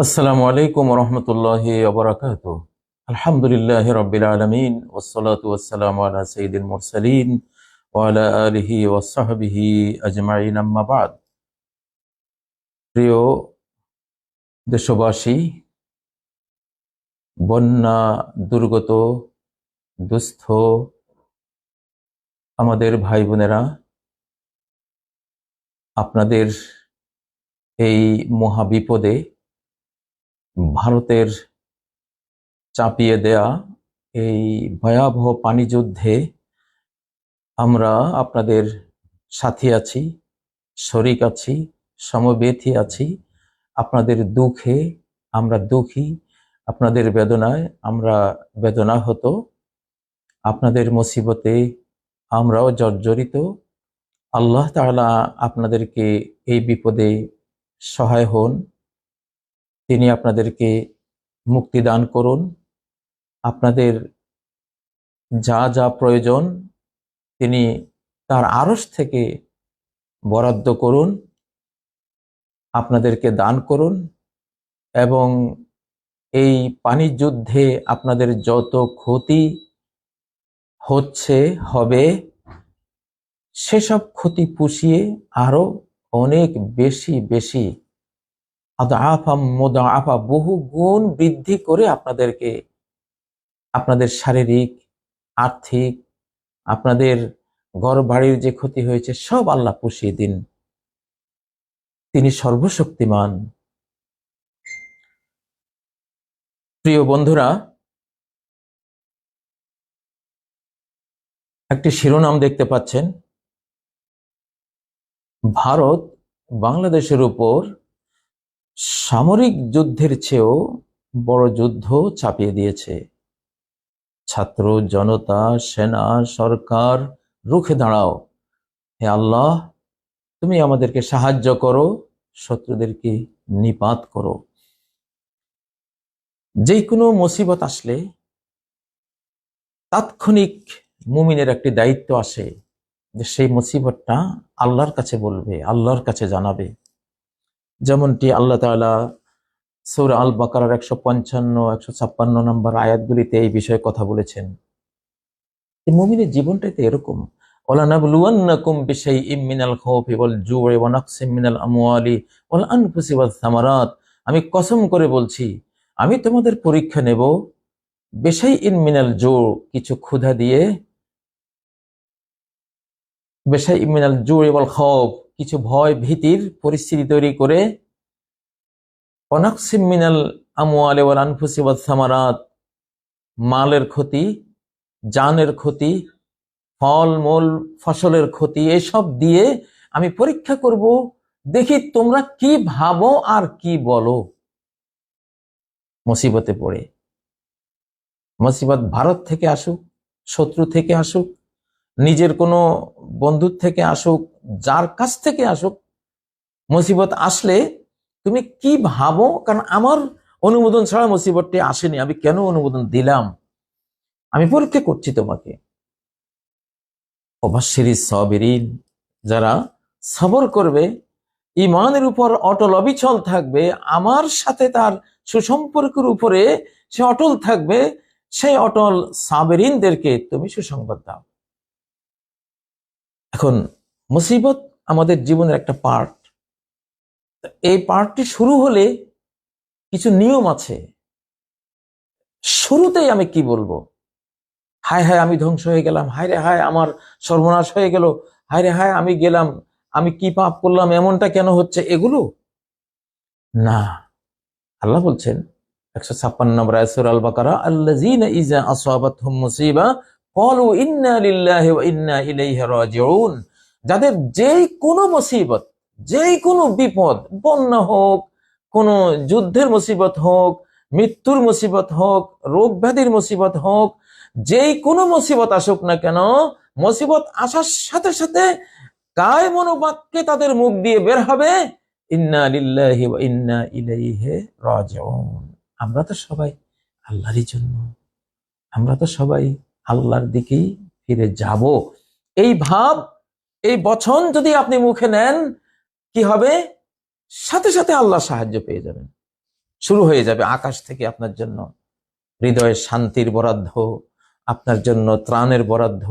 আসসালামু আলাইকুম রহমতুল্লাহি ওবরাকাতুহ। আলহামদুলিল্লাহি রাব্বিল আলামিন ওয়াসসালাতু ওয়াসসালামু আলা সাইয়্যিদিল মুরসালিন ওয়া আলা আলিহি ওয়া সাহবিহি আজমাইন, আম্মা বাদ। প্রিয় দেশবাসী, বন্যা দুর্গত দুস্থ আমাদের ভাই বোনেরা, আপনাদের এই মহাবিপদে ভারতের চাপিয়ে দেয়া এই ভয়াবহ পানি যুদ্ধে আমরা আপনাদের সাথী আছি, শরিক আছি, সমবেথী আছি। আপনাদের দুঃখে আমরা দুঃখী, আপনাদের বেদনায় আমরা বেদনাহত, আপনাদের মুসিবতে আমরাও জর্জরিত। আল্লাহ তাআলা আপনাদেরকে এই বিপদে সহায় হন, তিনি আপনাদেরকে মুক্তি দান করুন। আপনাদের যা যা প্রয়োজন তিনি তার আরশ থেকে বরাদ্দ করুন, আপনাদেরকে দান করুন। এবং এই পানি যুদ্ধে আপনাদের যত ক্ষতি হচ্ছে হবে, সেসব ক্ষতি পুষিয়ে আরো অনেক বেশি বেশি আদআফা মুদআফা বহু গুণ বৃদ্ধি করে আপনাদেরকে আপনাদের শারীরিক, আর্থিক, আপনাদের ঘর বাড়ির যে ক্ষতি হয়েছে সব আল্লাহ পুষিয়ে দিন। তিনি সর্বশক্তিমান। প্রিয় বন্ধুরা, একটি শিরোনাম দেখতে পাচ্ছেন, ভারত বাংলাদেশের উপর সামরিক যুদ্ধের চেয়েও বড় যুদ্ধ চাপিয়ে দিয়েছে। ছাত্র জনতা, সেনা, সরকার, রুখে দাঁড়াও। হে আল্লাহ, তুমি আমাদেরকে সাহায্য করো, শত্রুদেরকে নিপাত করো। যে কোনো মুসিবত আসলে তাৎক্ষণিক মুমিনের একটি দায়িত্ব আসে যে সেই মুসিবতটা আল্লাহর কাছে বলবে, আল্লাহর কাছে জানাবে। যেমনটি আল্লাহ তাআলা সূরা আল বাকারার 155-156 নম্বর আয়াতগুলিতে এই বিষয়ে কথা বলেছেন। মুমিনের জীবনটাই তো এরকম। ওয়ালানাবলুওয়ান্নাকুম বিশাইইম মিনাল খাউফি ওয়াল জু'i ওয়া নাকসিম মিনাল আমওয়ালি ওয়াল আনফুসি ওয়াস সামারাত। আমি কসম করে বলছি, আমি তোমাদের পরীক্ষা নেব বিশাইইন মিনাল জু', কিছু ক্ষুধা দিয়ে, বিশাইইন মিনাল জু'i ওয়াল খাউফ, কিছু ভয় ভীতির পরিস্থিতি তৈরি করে, ওয়া নাকসিম মিনাল আমওয়ালি ওয়াল আনফুসি ওয়াস সামারাত, মালের ক্ষতি, জানের ক্ষতি, ফল মূল ফসলের ক্ষতি, এসব দিয়ে আমি পরীক্ষা করব, দেখি তোমরা কি ভাবো আর কি বলো। মুসিবতে পড়ে, মুসিবত ভারত থেকে আসুক, শত্রু থেকে আসুক, নিজের কোনো বন্ধুর থেকে আসুক, যার কাছ থেকে আসুক, মুসিবত আসলে তুমি কি ভাবো? কারণ আমার অনুমোদন ছাড়া মুসিবতটি আসেনি, আমি কেন অনুমোদন দিলাম? আমি পরীক্ষা করছি তোমাকে। ওয়াবাশশিরিস সাবিরিন, যারা সবর করবে, ঈমানের উপর অটল অবিচল থাকবে, আমার সাথে তার সুসম্পর্কের উপরে সে অটল থাকবে, সেই অটল সাবিরিনদেরকে তুমি সুসংবাদ দাও। এখন মুসিবত আমাদের জীবনের একটা পার্ট। এই পার্টটি শুরু হলে কিছু নিয়ম আছে। শুরুতেই আমি কি বলবো? হায় হায় আমি ধ্বংস হয়ে গেলাম, হায় রে হায় আমার সর্বনাশ হয়ে গেল, হায় রে হায় আমি গেলাম, আমি কি পাপ করলাম, এমনটা কেন হচ্ছে, এগুলো না। আল্লাহ বলছেন 156 নম্বর আয়াত সূরা আল বাকারা, আল্লাযীনা ইযা আসাবাতহুম মুসিবা ক্বালু ইন্না লিল্লাহি ওয়া ইন্না ইলাইহি রাজিউন। যাদের যেই কোনো মুসিবত, যেই কোনো বিপদ, বন্যা হোক, কোনো যুদ্ধের মুসিবত হোক, মৃত্যুর মুসিবত হোক, রোগ ব্যাধির মুসিবত হোক, যেই কোনো মুসিবত আসুক না কেন, মুসিবত আসার সাথে সাথে কায় মনোবাক্যে তাদের মুখ দিয়ে বের হবে, ইন্না লিল্লাহি ওয়া ইন্না ইলাইহি রাজিউন। আমরা তো সবাই আল্লাহরই জন্য, আমরা তো সবাই আল্লাহর দিকেই ফিরে যাব। এই ভাব, এই বচন যদি আপনি মুখে নেন, কি হবে? সাথে সাথে আল্লাহ সাহায্য পেয়ে যাবেন। শুরু হয়ে যাবে আকাশ থেকে আপনার জন্য হৃদয়ের শান্তির বরাদ্দ, আপনার জন্য ত্রাণের বরাদ্দ,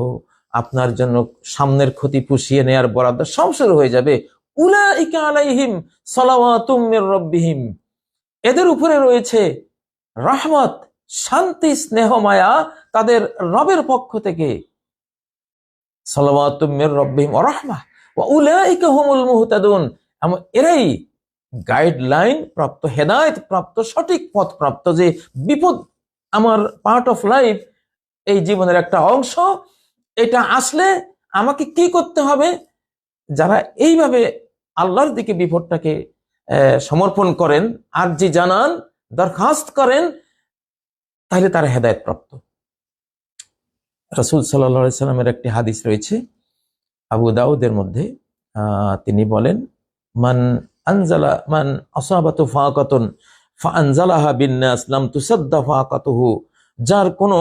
আপনার জন্য সামনের ক্ষতি পুষিয়ে নেয়ার বরাদ্দ, সব শুরু হয়ে যাবে। উলাইকা আলাইহিম সালাওয়াতুম মির রাব্বিহিম, এদের উপরে রয়েছে রহমত, শান্তি, স্নেহ, মায়া তাদের রবের পক্ষ থেকে। সালাওয়াতুম মির রাব্বিহিম ওয়া রাহমাহ ওয়া উলাইকা হুমুল মুহতাদুন, এরাই গাইডলাইন প্রাপ্ত, হেদায়েত প্রাপ্ত, সঠিক পথ প্রাপ্ত। যে বিপদ আমার পার্ট অফ লাইফ, এই জীবনের একটা অংশ, এটা আসলে আমাকে কি করতে হবে? যারা এইভাবে আল্লাহর দিকে বিপদটাকে সমর্পণ করেন, আরজি জানান, দরখাস্ত করেন, তাহলে তারা হেদায়েত প্রাপ্ত। রাসূল সাল্লাল্লাহু আলাইহি সাল্লামের একটি হাদিস রয়েছে আবু দাউদের মধ্যে, তিনি বলেন, মান আসাবাতু ফাকাতুন ফাআনজালাহা বিন্নাস লাম তুসাদ্দা ফাকাতুহু, যার কোনো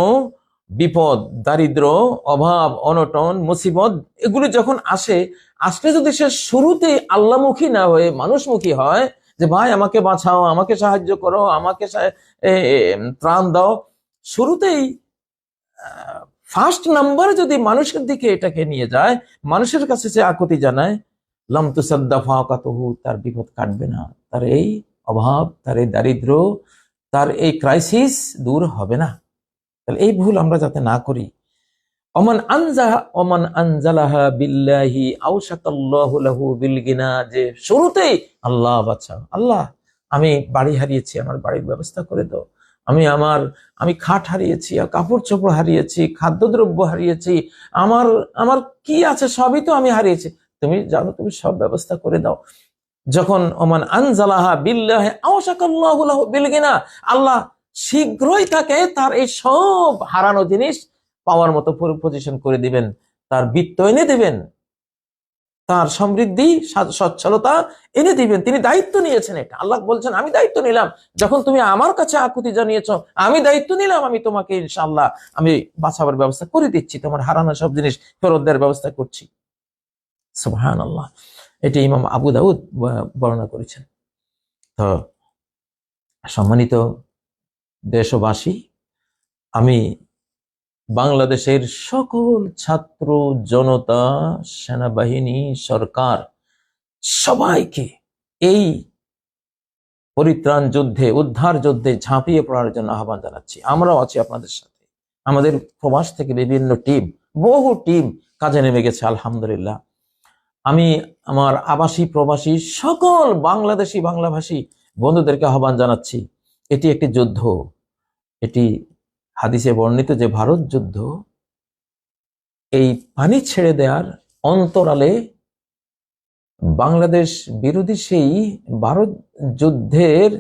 বিপদ, দারিদ্র, অভাব, অনটন, মুসিবত এগুলো যখন আসলে যদি সে শুরুতে আল্লাহমুখী না হয়ে মানুষমুখী হয়, যে ভাই আমাকে বাঁচাও, আমাকে সাহায্য করো, আমাকে ত্রাণ দাও, শুরুতেই ফার্স্ট নাম্বার যদি মানুষের দিকে এটাকে নিয়ে যায়, মানুষের কাছে সে আকুতি জানায়, লাম তুসাদ্দা ফাকাতুহু, তার বিপদ কাটবে না, তার এই অভাব, তার এই দারিদ্র, তার এই ক্রাইসিস দূর হবে না। তাহলে এই ভুল আমরা যাতে না করি। ওমান আনজালাহা বিল্লাহি আওশাকাল্লাহু লাহু বিল গিনা, যে শুরুতেই আল্লাহ বাঁচাও, আল্লাহ আমি বাড়ি হারিয়েছি, আমার বাড়ির ব্যবস্থা করে দাও, আমি খাট হারিয়েছি, কাপড় চোপড় হারিয়েছি, খাদ্যদ্রব্য হারিয়েছি, আমার কি আছে সবই তো আমি হারিয়েছি, তুমি জানো, তুমি সব ব্যবস্থা করে দাও। যখন ওমান আনজালাহা বিল্লাহি আওশাকাল্লাহু লাহু বিল গিনা, আল্লাহ শীঘ্রই তাকে তার এই সব হারানো জিনিস পাওয়ার মতো পজিশন করে দিবেন, তার বিত্ত এনে দিবেন, তার সমৃদ্ধি, সচ্ছলতা এনে দিবেন। তিনি দায়িত্ব নিয়েছেন, এটা আল্লাহ বলছেন, আমি দায়িত্ব নিলাম, যখন তুমি আমার কাছে আকুতি জানিয়েছ, আমি দায়িত্ব নিলাম, আমি তোমাকে ইনশাআল্লাহ আমি বাঁচাবার ব্যবস্থা করে দিচ্ছি, তোমার হারানো সব জিনিস ফেরত দেওয়ার ব্যবস্থা করছি। সুবহানাল্লাহ। এটি ইমাম আবু দাউদ বর্ণনা করেছেন। তো সম্মানিত দেশবাসী, আমি বাংলাদেশের সকল ছাত্র জনতা, সেনাবাহিনী, সরকার সবাইকে এই পরিত্রাণ যুদ্ধে, উদ্ধার যুদ্ধে ঝাঁপিয়ে পড়ার জন্য আহ্বান জানাচ্ছি। আমরাও আছি আপনাদের সাথে। আমাদের প্রবাস থেকে বিভিন্ন টিম, বহু টিম কাজে নেমে গেছে আলহামদুলিল্লাহ। আমি আমার আবাসী প্রবাসী সকল বাংলাদেশি, বাংলাভাষী বন্ধুদেরকে আহ্বান জানাচ্ছি, এটি একটি যুদ্ধ। এটি হাদিসে বর্ণিত যে ভারত যুদ্ধ, এই পানি ছেড়ে দেওয়ার অন্তরালে বাংলাদেশ বিরোধী সেই ভারত যুদ্ধের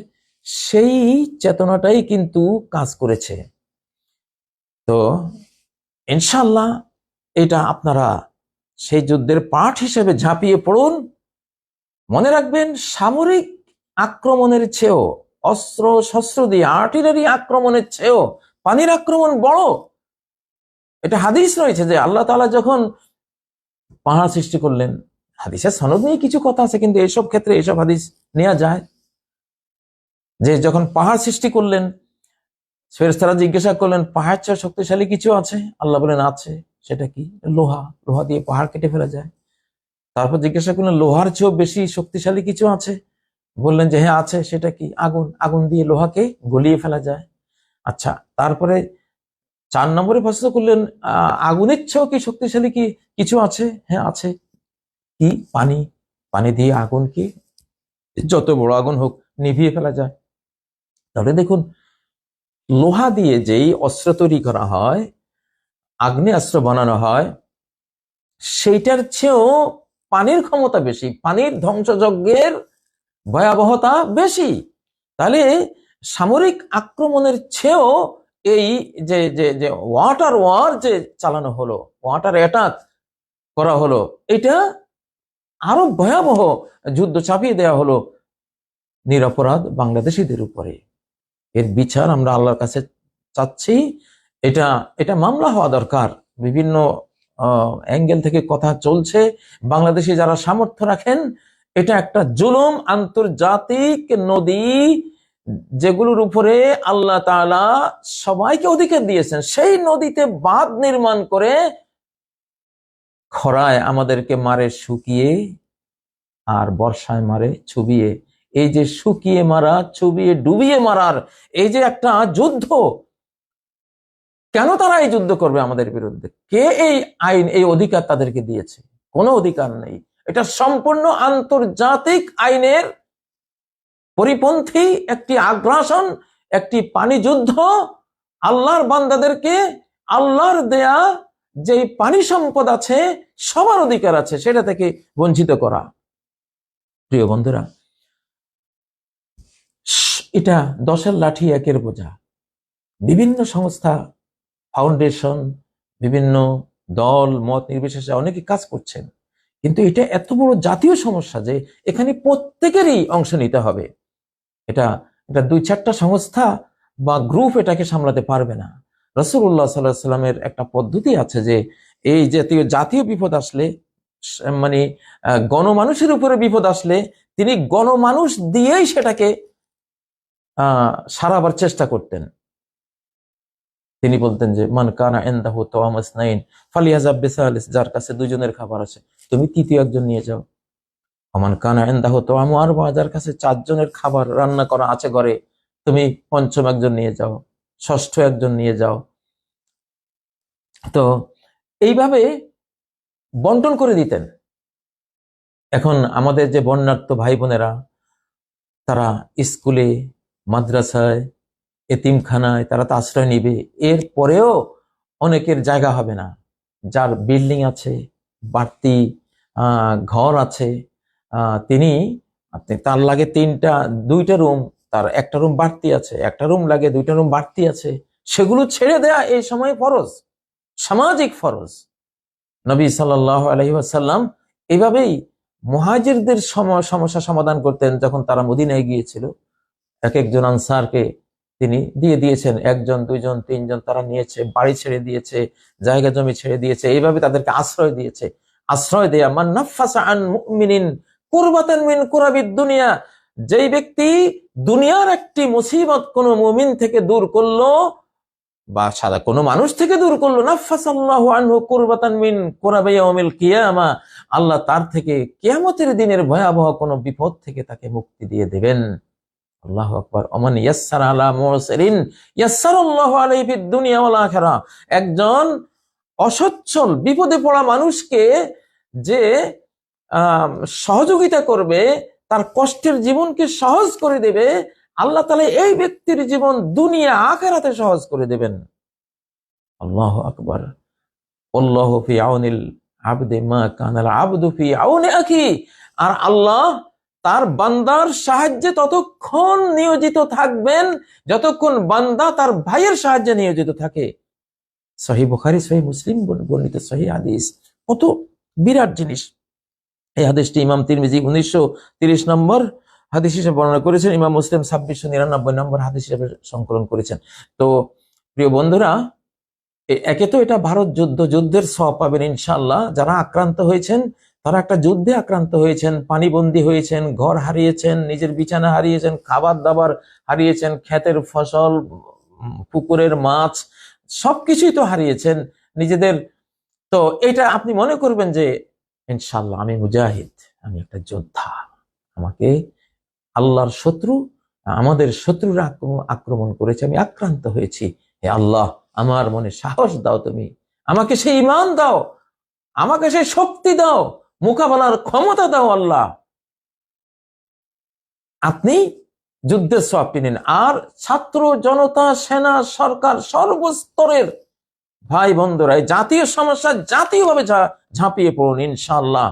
সেই চেতনাটাই কিন্তু কাজ করেছে। তো ইনশাআল্লাহ এটা আপনারা সেই যুদ্ধের পাঠ হিসেবে ঝাঁপিয়ে পড়ুন। মনে রাখবেন, সামরিক আক্রমণের চেয়েও, অস্ত্র শস্ত্র দিয়ে আর্টিলারি আক্রমণের চেয়েও পানির আক্রমণ বড়। এটা হাদিস রয়েছে যে আল্লাহ তাআলা যখন পাহাড় সৃষ্টি করলেন, হাদিসের সনদ নিয়ে কিছু কথা আছে, কিন্তু এইসব ক্ষেত্রে এইসব হাদিস নেওয়া যায়, যে যখন পাহাড় সৃষ্টি করলেন, ফেরেশতারা জিজ্ঞাসা করলেন, পাহাড় চেয়ে শক্তিশালী কিছু আছে? আল্লাহ বলেন, আছে। সেটা কি? লোহা। লোহা দিয়ে পাহাড় কেটে ফেলা যায়। তারপর জিজ্ঞাসা করলেন, লোহার চেয়েও বেশি শক্তিশালী কিছু আছে? বললেন যে হ্যাঁ আছে। সেটা কি? আগুন। আগুন দিয়ে লোহাকে গলিয়ে ফেলা যায়। আচ্ছা, তারপরে 4 নম্বরে প্রশ্ন করলেন, আগুনের চেয়েও কি শক্তিশালী কি কিছু আছে? হ্যাঁ আছে। কি? পানি। পানি দিয়ে আগুনকে, যত বড় আগুন হোক, নিভিয়ে ফেলা যায়। তাহলে দেখুন, লোহা দিয়ে যেই অস্ত্র তৈরি করা হয়, আগ্নেয়াস্ত্র বানানো হয়, সেইটার চেয়েও পানির ক্ষমতা বেশি, পানির ধ্বংসযজ্ঞের ভয়াবহতা বেশি। তাহলে সামরিক আক্রমণের চেয়েও এই যে যে যে ওয়াটার ওয়ার যে চালানো হলো, ওয়াটার অ্যাটাক করা হলো, এটা আরো ভয়াবহ যুদ্ধ চাপিয়ে দেওয়া হলো নিরপরাধ বাংলাদেশিদের উপরে। এর বিচার আমরা আল্লাহর কাছে চাচ্ছি। এটা মামলা হওয়া দরকার। বিভিন্ন অ্যাঙ্গেল থেকে কথা চলছে। বাংলাদেশে যারা সামর্থ্য রাখেন, এটা একটা জুলুম, আন্তর্জাতিক নদী যেগুলোর উপরে আল্লাহ তাআলা সবাইকে অধিকার দিয়েছেন, সেই নদীতে বাঁধ নির্মাণ করে খরায় আমাদেরকে মারে শুকিয়ে, আর বর্ষায় মারে চুবিয়ে। এই যে শুকিয়ে মারা, চুবিয়ে, ডুবিয়ে মারার এই যে একটা যুদ্ধ, কেন তারা এই যুদ্ধ করবে আমাদের বিরুদ্ধে? কে এই আইন, এই অধিকার তাদেরকে দিয়েছে? কোনো অধিকার নেই। এটা সম্পূর্ণ আন্তর্জাতিক আইনের পরিপন্থী একটি আগ্রাসন, একটি পানি যুদ্ধ। আল্লাহর বান্দাদেরকে আল্লাহর দেয়া যে পানি সম্পদ আছে, সবার অধিকার আছে, সেটা থেকে বঞ্চিত করা। প্রিয় বন্ধুরা, এটা 10-এর লাঠি 1-এর বোঝা। বিভিন্ন সংস্থা, ফাউন্ডেশন, বিভিন্ন দল মত নির্বিশেষে অনেকে কাজ করছেন, কিন্তু এটা এত বড় জাতীয় সমস্যা যে এখানে প্রত্যেকেরই অংশ নিতে হবে। এটা 2-4টা সংস্থা বা গ্রুপ এটাকে সামলাতে পারবে না। রাসূলুল্লাহ সাল্লাল্লাহু আলাইহি সাল্লামের একটা পদ্ধতি আছে যে এই জাতীয় বিপদ আসলে, মানে গণমানুষের উপরে বিপদ আসলে তিনি গণমানুষ দিয়েই সেটাকে সারাবার চেষ্টা করতেন। তিনি বলতেন যে মান কানা ইনদাহু তাওয়াম ইসনাইন ফালিয়াযাব বিসালিস, যার কাছে 2 জনের খাবার আছে তুমি তৃতীয় একজন নিয়ে যাও। মান কানা ইনদাহু তাওয়ামু আরবা, যার কাছে 4 জনের খাবার রান্না করা আছে ঘরে, তুমি পঞ্চম একজন নিয়ে যাও, ষষ্ঠ একজন নিয়ে যাও। তো এইভাবে বন্টন করে দিতেন। এখন আমাদের যে বন্যার্থ ভাই বোনেরা, তারা স্কুলে, মাদ্রাসায়, এতিমখানায় তারা তো আশ্রয় নিবে, এর পরেও অনেকের জায়গা হবে না। যার বিল্ডিং আছে, বাড়তি ঘর আছে, তার লাগে 2টা রুম, তার একটা রুম বাড়তি আছে, একটা রুম লাগে, 2টা রুম বাড়তি আছে, সেগুলো ছেড়ে দেয়া এই সময় ফরজ, সামাজিক ফরজ। নবী সাল্লাল্লাহু আলাইহি ওয়াসাল্লাম এইভাবেই মুহাজিরদের সমস্যা সমাধান করতেন। যখন তারা মদিনায় গিয়েছিল, এক একজন আনসারকে তিনি দিয়ে দিয়েছেন, 1 জন, 2 জন, 3 জন, তারা নিয়েছে, বাড়ি ছেড়ে দিয়েছে, জায়গা জমি ছেড়ে দিয়েছে, এইভাবে তাদেরকে আশ্রয় দিয়েছে। আশ্রয় দেয়া, মান নাফাসা আন মুমিনিন কুরবাতান মিন কুরাবিদ দুনিয়া, যেই ব্যক্তি দুনিয়ার একটি মুসিবত কোনো মুমিন থেকে দূর করলো বা সাদা কোনো মানুষ থেকে দূর করলো, নাফাসাল্লাহু আনহু কুরবাতান মিন কুরাবি ইয়াউমিল কিয়ামা, আল্লাহ তার থেকে কিয়ামতের দিনের ভয়াবহ কোনো বিপদ থেকে তাকে মুক্তি দিয়ে দেবেন। আল্লাহু আকবার। ওমান ইয়াসসারা আলা মুসরিন ইয়াসসারাল্লাহু আলাইহি ফিদ দুনিয়া ওয়াল আখিরা, একজন অসচ্ছল বিপদে পড়া মানুষকে যে সহযোগিতা করবে, তার কষ্টের জীবনকে সহজ করে দেবে, আল্লাহ তাআলা এই ব্যক্তির জীবন দুনিয়া আখিরাতে সহজ করে দেবেন। আল্লাহু আকবার। আল্লাহু ফি আউনিল আবদি মা কানাল আবদু ফি আউনি আখি, আর আল্লাহ তার বান্দার সাহায্যে ততক্ষণ নিয়োজিত থাকবেন যতক্ষণ বান্দা তার ভাইয়ের সাহায্যে নিয়োজিত থাকে। সহিহ বুখারী, সহিহ মুসলিম বর্ণিত সহিহ হাদিস, কত বিরাট জিনিস। এই হাদিসটি ইমাম তিরমিজি 1930 নম্বর হাদিস হিসেবে বর্ণনা করেছেন, ইমাম মুসলিম 2699 নম্বর হাদিস হিসেবে সংকলন করেছেন। তো প্রিয় বন্ধুরা, একে তো এটা ভারত যুদ্ধের সওয়াব পাবেন ইনশাআল্লাহ। যারা আক্রান্ত হয়েছেন, তারা একটা যুদ্ধে আক্রান্ত হয়েছেন, পানিবন্দী হয়েছেন, ঘর হারিয়েছেন, নিজের বিছানা হারিয়েছেন, খাবার দাবার হারিয়েছেন, ক্ষেতের ফসল, পুকুরের মাছ, সবকিছুই তো হারিয়েছেন নিজেদের। তো এটা আপনি মনে করবেন যে ইনশাআল্লাহ আমি মুজাহিদ, আমি একটা যোদ্ধা, আমাকে আল্লাহর শত্রু, আমাদের শত্রুরা আক্রমণ করেছে, আমি আক্রান্ত হয়েছি, হে আল্লাহ আমার মনে সাহস দাও, তুমি আমাকে সেই ঈমান দাও, আমাকে সেই শক্তি দাও, মোকাবেলার ক্ষমতা দাও আল্লাহ। আপনি যুদ্ধের সওয়াবটি নিন। আর ছাত্র জনতা, সেনা, সরকার, সর্বস্তরের ভাই বন্ধুরা, জাতীয় সমস্যা জাতীয়ভাবে ঝাঁপিয়ে পড়ুন, ইনশাআল্লাহ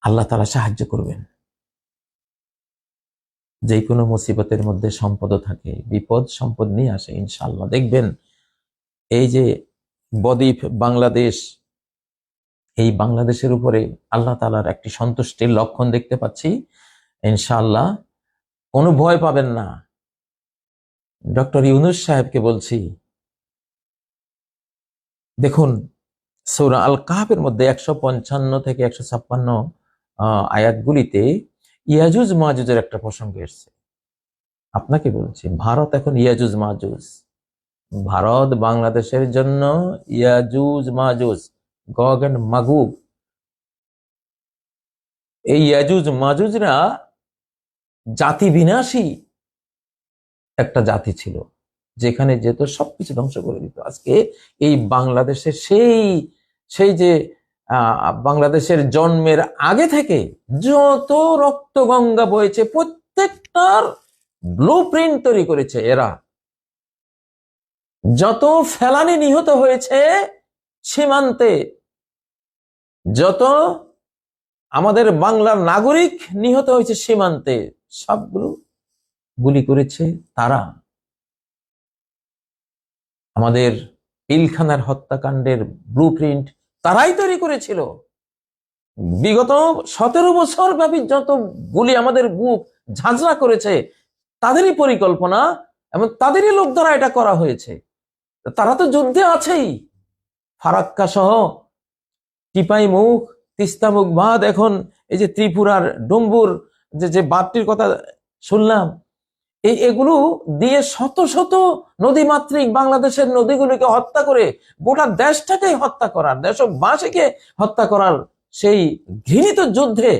আল্লাহ তাআলা সাহায্য করবেন। যে কোনো মুসিবতের মধ্যে সম্পদ থাকে, বিপদ সম্পদ নিয়ে আসে ইনশাআল্লাহ। দেখবেন এই যে বদ্বীপ বাংলাদেশ, এই বাংলাদেশের উপরে আল্লাহ তাআলার একটি সন্তুষ্টির লক্ষণ দেখতে পাচ্ছি ইনশাআল্লাহ। কোনো ভয় পাবেন না। ডক্টর ইউনূস সাহেবকে বলছি, দেখুন সূরা আল কাহফের মধ্যে 155 থেকে 156 আয়াতগুলিতে ইয়াজুজ মাজুজের একটা প্রসঙ্গ এসেছে। আপনাকে বলছি, ভারত এখন ইয়াজুজ মাজুজ। ভারত বাংলাদেশের জন্য ইয়াজুজ মাজুজ, গগ এন্ড মাগুগ। এই ইয়াজুজ মাজুজরা জাতি বিনাশী একটা জাতি ছিল, যেখানে যেত সবকিছু ধ্বংস করে দিত। আজকে এই বাংলাদেশের সেই সেই যে বাংলাদেশের জন্মের আগে থেকে যত রক্ত গঙ্গা বয়েছে, প্রত্যেকটার ব্লুপ্রিন্ট তৈরি করেছে এরা। যত ফেলানি নিহত হয়েছে সীমান্তে, যত আমাদের বাংলার নাগরিক নিহত হয়েছে সীমান্তে, সবগুলো গুলি করেছে তারা। আমাদের পিলখানার হত্যাকাণ্ডের ব্লুপ্রিন্ট তারাই তৈরি করেছিল। বিগত 17 বছর ব্যাপী যত গুলি আমাদের বুক ঝাঁঝরা করেছে, তাদেরই পরিকল্পনা এবং তাদেরই লোক দ্বারা এটা করা হয়েছে। তারা তো যুদ্ধে আছেই। ফারাক্কা সহ টিপাইমুখ, তিস্তামুখ বাঁধ, এখন এই যে ত্রিপুরার ডুম্বুর যে বাঁধটির কথা শুনলাম, এগুলো দিয়ে শত শত নদীমাতৃক বাংলাদেশের নদীগুলিকে হত্যা করে গোটা দেশটাকে হত্যা করার, দেশবাসীকে হত্যা করার সেই ঘৃণিত যুদ্ধে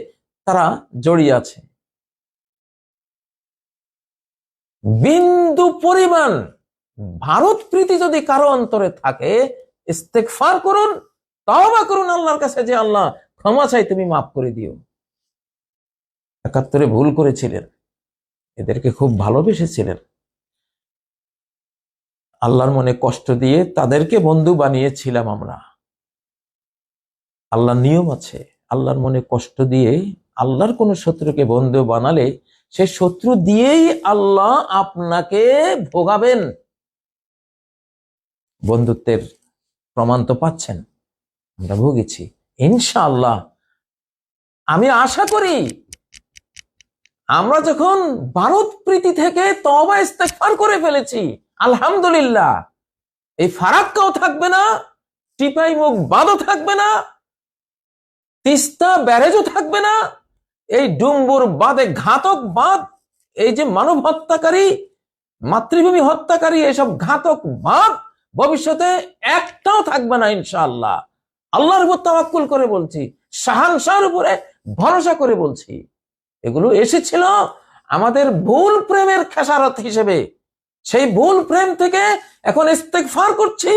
তারা জড়িয়ে আছে। বিন্দু পরিমাণ ভারত প্রীতি যদি কারো অন্তরে থাকে, ইস্তেগফার করুন, তওবা করুন আল্লাহর কাছে, যে আল্লাহ ক্ষমা চাই, তুমি মাফ করে দিও। 71-এ ভুল করেছিলেন, এদেরকে খুব ভালোবেসেছিলেন, আল্লাহর মনে কষ্ট দিয়ে তাদেরকে বন্ধু বানিয়েছিলাম আমরা। আল্লাহর নিয়ম আছে, আল্লাহর মনে কষ্ট দিয়ে আল্লাহর কোন শত্রুকে বন্ধু বানালে সে শত্রু দিয়েই আল্লাহ আপনাকে ভোগাবেন। বন্ধুত্বের প্রমাণ তো পাচ্ছেন, আমরা ভুগেছি ইনশাআল্লাহ। আমি আশা করি আমরা যখন ভারত প্রীতি থেকে তওবা ইস্তেগফার করে ফেলেছি, আলহামদুলিল্লাহ, এই ফারাক্কাও থাকবে না, টিপাইমুখ বাঁধও থাকবে না, তিস্তা ব্যারেজও থাকবে না, এই ডুম্বুর বাঁধে ঘাতক বাঁধ, এই যে মানব হত্যাকারী, মাতৃভূমি হত্যাকারী, এসব ঘাতক বাঁধ ভবিষ্যতে একটাও থাকবে না ইনশাআল্লাহ। আল্লাহর উপর তাওয়াক্কুল করে বলছি, শাহানশাহর উপরে ভরসা করে বলছি। এগুলো এসেছিল আমাদের ভুল প্রেমের খেসারত হিসেবে। সেই ভুল প্রেম থেকে এখন ইস্তেগফার করছি,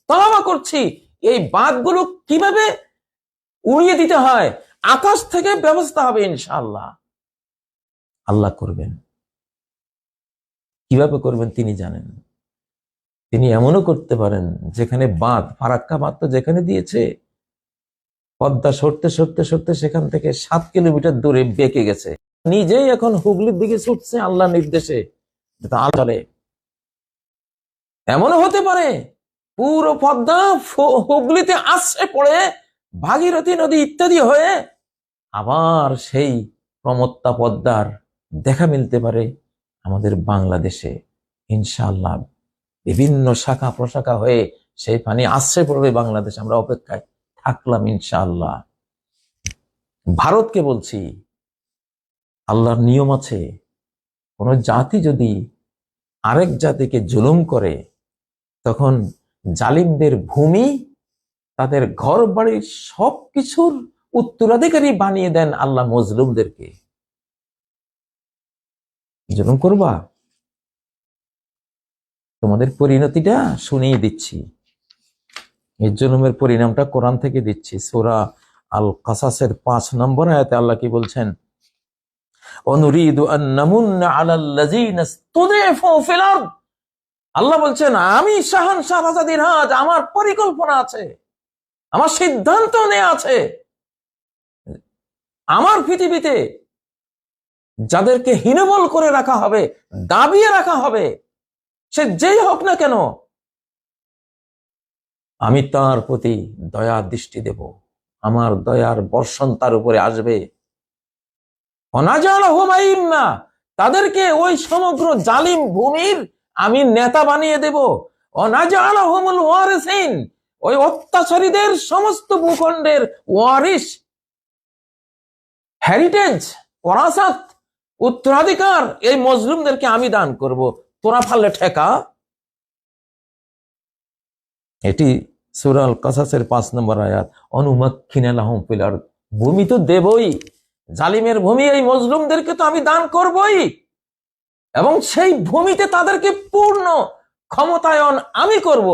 তওবা করছি। এই বাঁধগুলো কিভাবে উড়িয়ে দিতে হয়, আকাশ থেকে ব্যবস্থা হবে ইনশাআল্লাহ। আল্লাহ করবেন, কিভাবে করবেন তিনি জানেন। তিনি এমনও করতে পারেন, যেখানে বাঁধ, ফারাক্কা বাঁধ তো যেখানে দিয়েছে, পদ্মা সরতে সরতে সরতে সেখান থেকে 7 কিলোমিটার দূরে বেঁকে গেছে, নিজেই এখন হুগলির দিকে ছুটছে আল্লাহ নির্দেশে। চলে এমনও হতে পারে পুরো পদ্মা হুগলিতে আশ্রয় পড়ে ভাগীরথী নদী ইত্যাদি হয়ে আবার সেই প্রমত্তা পদ্মার দেখা মিলতে পারে আমাদের বাংলাদেশে ইনশাআল্লাহ। বিভিন্ন শাখা প্রশাখা হয়ে সেই পানি আশ্রয় পড়বে বাংলাদেশ। আমরা অপেক্ষায় থাকলাম ইনশাআল্লাহ। ভারতকে বলছি, আল্লাহর নিয়ম আছে, কোন জাতি যদি আরেক জাতিকে জুলুম করে, তখন জালিমদের ভূমি, তাদের ঘর বাড়ি, সবকিছুর উত্তরাধিকারী বানিয়ে দেন আল্লাহ মজলুমদেরকে। জুলুম করবা, তোমাদের পরিণতিটা শুনিয়ে দিচ্ছি। এই জুলুমের পরিণামটা কোরআন থেকে দিচ্ছি। সূরা আল কাসাসের 5 নম্বর আয়াতে আল্লাহ কি বলছেন? অনুরিদু আন নামুন্না আলাল্লাযিনা ইসতুদঈফু ফিল আরদ। আল্লাহ বলছেন, আমি শাহানশাহ রাজাদিরাজ, আমার পরিকল্পনা আছে, আমার সিদ্ধান্ত নেওয়া আছে। আমার পৃথিবীতে যাদেরকে হীনবল করে রাখা হবে, দাবিয়ে রাখা হবে, সে যেই হোক না কেন, আমি তার প্রতি দয়া দৃষ্টি দেব, আমার দয়ার বর্ষণ তার উপরে আসবে। অনাজালহুম আইম্মা, তাদেরকে ওই সমগ্র জালিম ভূমির আমি নেতা বানিয়ে দেব। অনাজালহুমুল ওয়ারিসিন, ওই অত্যাচারীদের সমস্ত ভূখণ্ডের ওয়ারিস, হেরিটেজ, ওরাসাত উত্তরাধিকার এই মজলুমদেরকে আমি দান করব, তোরা পারলে ঠেকা। এটি সূরা আল কাসাসের 5 নম্বর আয়াত। অনুমাক্খিনা লাহুম ফিল আরদ, ভূমি তো দেবই, জালিমের ভূমি এই মজলুমদেরকে তো আমি দান করবই, এবং সেই ভূমিতে তাদেরকে পূর্ণ ক্ষমতায়ন আমি করব।